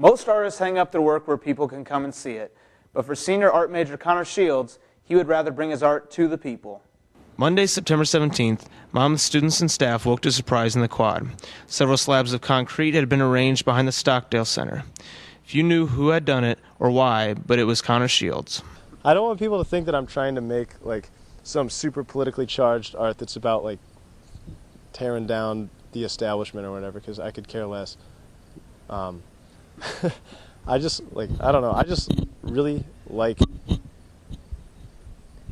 Most artists hang up their work where people can come and see it, but for senior art major Connor Shields, he would rather bring his art to the people. Monday, September 17th, Monmouth students and staff woke to surprise in the quad. Several slabs of concrete had been arranged behind the Stockdale Center. Few knew who had done it or why, but it was Connor Shields. I don't want people to think that I'm trying to make some super politically charged art that's about tearing down the establishment or whatever, because I could care less. I just I don't know. I just really like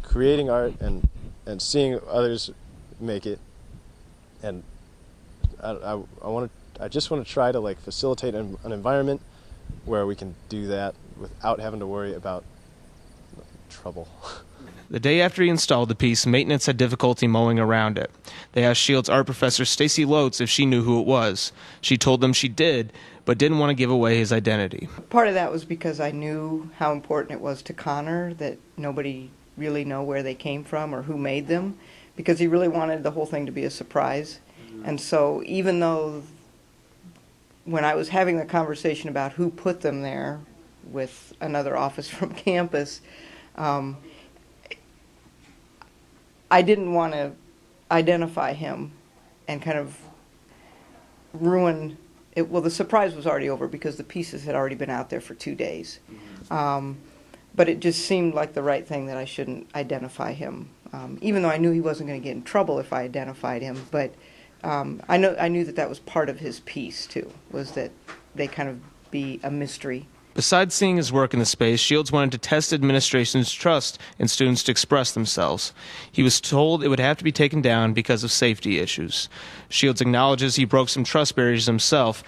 creating art and seeing others make it, and I just want to try to facilitate an environment where we can do that without having to worry about trouble. The day after he installed the piece, maintenance had difficulty mowing around it. They asked Shields art professor Stacy Lotes if she knew who it was. She told them she did, but didn't want to give away his identity. Part of that was because I knew how important it was to Connor that nobody really know where they came from or who made them, because he really wanted the whole thing to be a surprise. And so even though when I was having the conversation about who put them there with another office from campus, I didn't want to identify him and kind of ruin it. Well, the surprise was already over because the pieces had already been out there for 2 days. But it just seemed like the right thing that I shouldn't identify him, even though I knew he wasn't going to get in trouble if I identified him. But I knew that was part of his piece, too, was that they kind of be a mystery. Besides seeing his work in the space, Shields wanted to test administration's trust in students to express themselves. He was told it would have to be taken down because of safety issues. Shields acknowledges he broke some trust barriers himself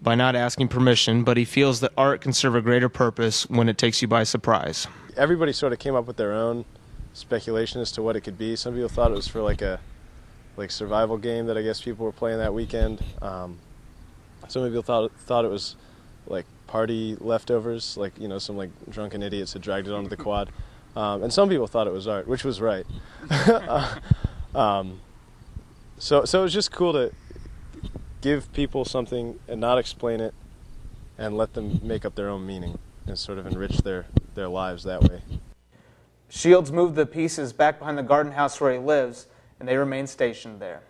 by not asking permission, but he feels that art can serve a greater purpose when it takes you by surprise. Everybody sort of came up with their own speculation as to what it could be. Some people thought it was for a survival game that I guess people were playing that weekend. Some people thought it was party leftovers, some drunken idiots had dragged it onto the quad. And some people thought it was art, which was right. So it was just cool to give people something and not explain it and let them make up their own meaning and sort of enrich their lives that way. Shields moved the pieces back behind the garden house where he lives, and they remain stationed there.